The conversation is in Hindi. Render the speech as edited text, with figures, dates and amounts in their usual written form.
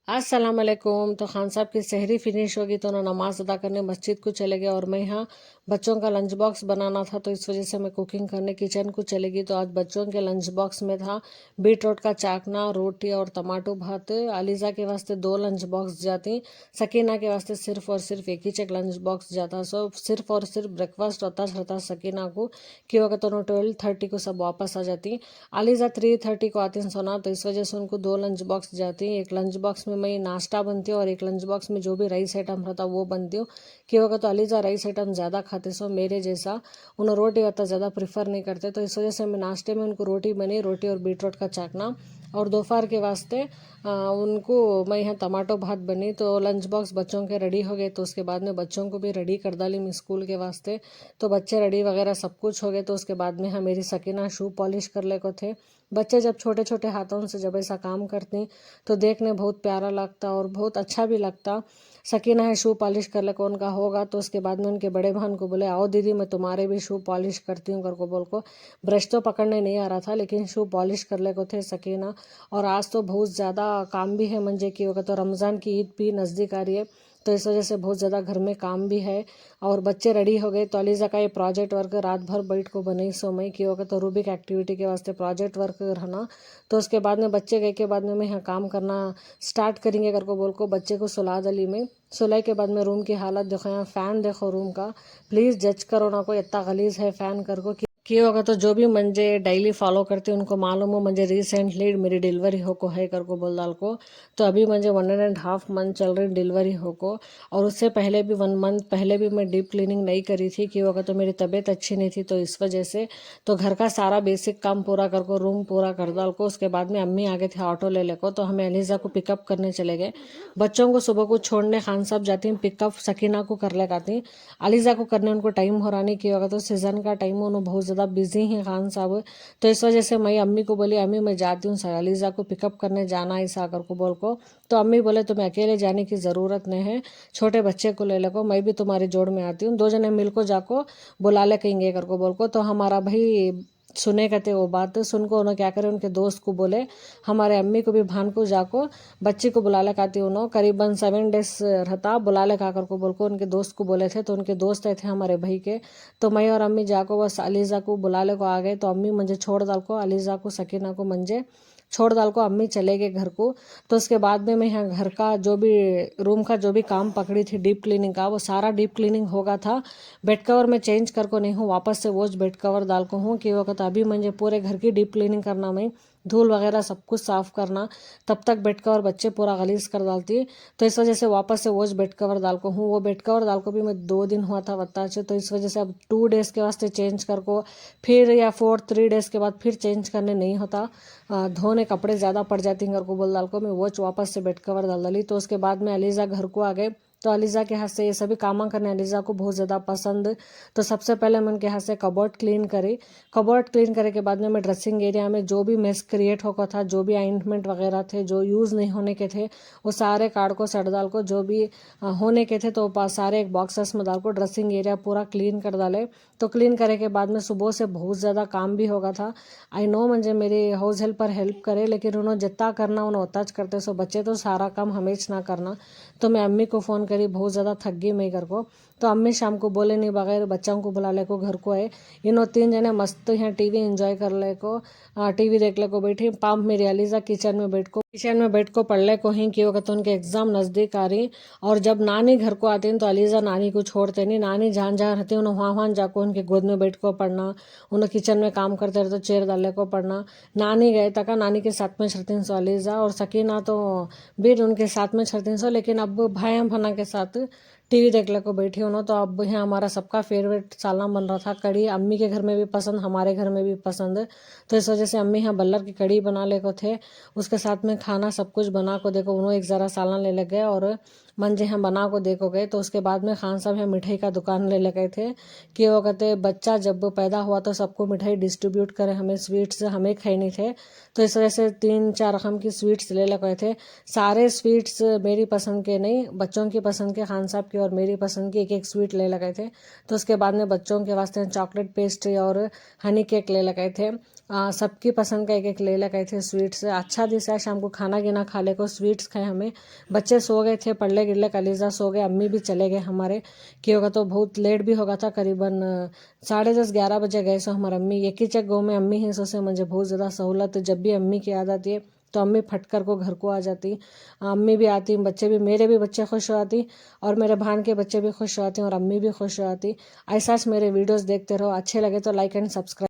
अस्सलाम वालेकुम। तो खान साहब की सहरी फिनिश होगी तो ना नमाज अदा करने मस्जिद को चले गए और मैं यहाँ बच्चों का लंच बॉक्स बनाना था, तो इस वजह से मैं कुकिंग करने किचन को चले गई। तो आज बच्चों के लंच बॉक्स में था बीट रूट का चाकना, रोटी और टमाटो भात। अलीज़ा के वास्ते 2 लंच बॉक्स जाती, सकीना के वास्ते सिर्फ और सिर्फ एक ही चेक लंच बॉक्स जाता। सो सिर्फ और सिर्फ ब्रेकफास्ट होता रहता सकीना को कि वक्त तो 12:30 को सब वापस आ जाती। अलीज़ा 3:30 को आती सोना, तो इस वजह से उनको 2 लंच बॉक्स जाती। एक लंच बॉक्स में मैं नाश्ता बनती हूँ और एक लंच बॉक्स में जो भी राइस आइटम रहता वो बनती हूँ। कि होगा तो अलीजा राइस आइटम ज़्यादा खाते सो मेरे जैसा उन्हें रोटी होता ज़्यादा प्रीफर नहीं करते, तो इस वजह से मैं नाश्ते में उनको रोटी बनी, रोटी और बीटरूट का चाकना। और दोपहर के वास्ते उनको मैं यहाँ टमाटो भात बनी। तो लंच बॉक्स बच्चों के रेडी हो गए, तो उसके बाद में बच्चों को भी रेडी कर डाली मैं स्कूल के वास्ते। तो बच्चे रेडी वगैरह सब कुछ हो गए। तो उसके बाद में हाँ मेरी सकीना शू पॉलिश कर ले को थे। बच्चे जब छोटे छोटे हाथों से जब ऐसा काम करती तो देखने बहुत प्यारा लगता और बहुत अच्छा भी लगता। सकीना है शू पॉलिश कर ले कौन का होगा, तो उसके बाद में उनके बड़े बहन को बोले आओ दीदी मैं तुम्हारे भी शू पॉलिश करती हूँ कर को बोल को। ब्रश तो पकड़ने नहीं आ रहा था लेकिन शू पॉलिश कर ले को थे सकीना। और आज तो बहुत ज़्यादा काम भी है मंजे की वक्त, तो रमज़ान की ईद भी नज़दीक आ रही है, तो इस वजह से बहुत ज़्यादा घर में काम भी है। और बच्चे रेडी हो गए, तो अलीज़ा का ये प्रोजेक्ट वर्क रात भर बैठ को बनी सो मैं की होगा, तो रूबिक एक्टिविटी के वास्ते प्रोजेक्ट वर्क रहना। तो उसके बाद में बच्चे गए के बाद में मैं यहाँ काम करना स्टार्ट करेंगे कर को बोल को बच्चे को सुला दली में। सुलाई के बाद में रूम की हालत देखो, यहाँ फ़ैन देखो रूम का, प्लीज़ जज करो ना कोई इतना गलीज़ है फ़ैन कर को कि होगा। तो जो भी मंजे डेली फॉलो करते हैं उनको मालूम हो मंजे रिसेंटली मेरी डिलीवरी हो को है कर को बोल डाल को। तो अभी मुझे 1.5 मंथ चल रही डिलीवरी हो को, और उससे पहले भी 1 मंथ पहले भी मैं डीप क्लीनिंग नहीं करी थी कि होगा, तो मेरी तबीयत अच्छी नहीं थी, तो इस वजह से तो घर का सारा बेसिक काम पूरा कर को रूम पूरा कर डाल को। उसके बाद में अम्मी आगे थे ऑटो ले ले को, तो हमें अलीज़ा को पिकअप करने चले गए। बच्चों को सुबह को छोड़ने खान साहब जाती हैं, पिकअप सकीना को कर ले आती। अलीज़ा को करने उनको टाइम हो रहा नहीं कि होगा, तो सीज़न का टाइम उन्होंने बहुत ज़्यादा बिजी हैं खान साहब। तो इस वजह से मैं अम्मी को बोली अम्मी मैं जाती हूँ अलीज़ा को पिकअप करने जाना है ऐसा कर को बोल को। तो अम्मी बोले तुम्हें अकेले जाने की ज़रूरत नहीं है, छोटे बच्चे को ले लो, मैं भी तुम्हारी जोड़ में आती हूँ, 2 जने मिल को जाको बुला ले कहेंगे कर को बोल को। तो हमारा भाई सुने कहते वो बात सुन को उन्होंने क्या करे उनके दोस्त को बोले हमारे अम्मी को भी भान को जाको बच्ची को बुला ले आती उन्होंने करीबन 7 डेज रहता बुला ले कर को बोल को उनके दोस्त को बोले थे। तो उनके दोस्त आए थे हमारे भाई के, तो मैं और अम्मी जाको बस अलीज़ा को बुला ले को आ गए। तो अम्मी मुझे छोड़ डाल को अलीज़ा को सकीना को मंजे छोड़ डाल को अम्मी चले गए घर को। तो उसके बाद में मैं यहाँ घर का जो भी रूम का जो भी काम पकड़ी थी डीप क्लीनिंग का वो सारा डीप क्लीनिंग होगा था। बेड कवर में चेंज कर को नहीं हूँ, वापस से वो बेड कवर डाल को हूँ कि वक्त अभी मुझे पूरे घर की डीप क्लीनिंग करना मैं धूल वगैरह सब कुछ साफ़ करना, तब तक बेड कवर बच्चे पूरा गलीज कर डालती। तो इस वजह से वापस से वो बेड कवर डाल को हूँ, वो बेड कवर डाल को भी मैं 2 दिन हुआ था वत्ता से, तो इस वजह से अब 2 डेज़ के वास्ते चेंज कर को फिर या 3 डेज़ के बाद फिर चेंज करने नहीं होता। धोने कपड़े ज़्यादा पड़ जाती हैं घर को बोल डाल को मैं वो वापस से बेड कवर डाल डाली। तो उसके बाद में अलीज़ा घर को आ गए, तो अलीज़ा के हाथ से ये सभी काम करने अलीज़ा को बहुत ज़्यादा पसंद। तो सबसे पहले मैं उनके हाथ से कबर्ड क्लीन करी। कबर्ड क्लीन करे के बाद में मैं ड्रेसिंग एरिया में जो भी मेस क्रिएट होगा था, जो भी आइंटमेंट वगैरह थे जो यूज़ नहीं होने के थे वो सारे कार्ड को सड़ डाल को, जो भी होने के थे तो सारे एक बॉक्सेस में डाल को ड्रेसिंग एरिया पूरा क्लीन कर डाले। तो क्लीन करे के बाद में सुबह से बहुत ज़्यादा काम भी होगा था। आई नो मुझे मेरे हाउस हेल्पर हेल्प करे, लेकिन उन्होंने जितना करना उन्होंने उतना करते, सो बच्चे तो सारा काम हमेशा ना करना। तो मैं अम्मी को फ़ोन करी, बहुत ज़्यादा थक गई मैं घर को। तो अम्मी शाम को बोले नहीं बगैर बच्चों को बुला ले को घर को आए। इन्हों 3 जने मस्त यहाँ टीवी एंजॉय कर ले को, टीवी देख ले को बैठी। पाम मेरी अलीज़ा किचन में बैठ को पढ़ ले को ही कि वक्त उनके एग्ज़ाम नज़दीक आ रही। और जब नानी घर को आती हैं तो अलीज़ा नानी को छोड़ते नहीं, नानी जहाँ जहाँ रहती उन्हें वहाँ वहाँ जाको उनके गोद में बैठ को पढ़ना, उन्हें किचन में काम करते रहते चेयर डाले को पढ़ना। नानी गए तक नानी के साथ में छरतीन सौ अलीज़ा और सकीना तो भी उनके साथ में छरतीन सौ, लेकिन अब भाई हम फना के साथ टीवी देखने को बैठी हूँ ना। तो अब यहाँ हमारा सबका फेवरेट सालना बन रहा था कड़ी, अम्मी के घर में भी पसंद हमारे घर में भी पसंद। तो इस वजह से अम्मी यहाँ बल्लर की कड़ी बना ले को थे, उसके साथ में खाना सब कुछ बना को देखो उन्होंने एक ज़रा सालन ले लग गए और मंजे हम बना को देखो गए। तो उसके बाद में खान साहब यहाँ मिठाई का दुकान ले गए थे कि वो कहते बच्चा जब पैदा हुआ तो सबको मिठाई डिस्ट्रीब्यूट करे, हमें स्वीट्स हमें खाई थे। तो इस वजह से 3-4 रकम की स्वीट्स ले गए थे। सारे स्वीट्स मेरी पसंद के नहीं, बच्चों की पसंद के खान साहब की और मेरी पसंद की एक एक स्वीट ले लगाए थे। तो उसके बाद में बच्चों के वास्ते चॉकलेट पेस्ट्री और हनी केक ले लगाए थे। सबकी पसंद का एक एक ले लगाए थे स्वीट्स। अच्छा दिस है, शाम को खाना गिना खा ले को स्वीट्स खाए हमें। बच्चे सो गए थे, पढ़ले गिरले कलीजा सो गए, अम्मी भी चले गए हमारे। क्यों होगा तो बहुत लेट भी होगा था, करीबन 10:30-11 बजे गए। सो हमारे अम्मी एक ही चक गाँव में अम्मी ही सो से मुझे बहुत ज़्यादा सहूलत। जब भी अम्मी की याद आती है तो अम्मी फट कर को घर को आ जाती। अम्मी भी आती, बच्चे भी, मेरे भी बच्चे खुश हो आती और मेरे भान के बच्चे भी खुश हो आते और अम्मी भी खुश हो आती। ऐसा मेरे वीडियोस देखते रहो, अच्छे लगे तो लाइक एंड सब्सक्राइब।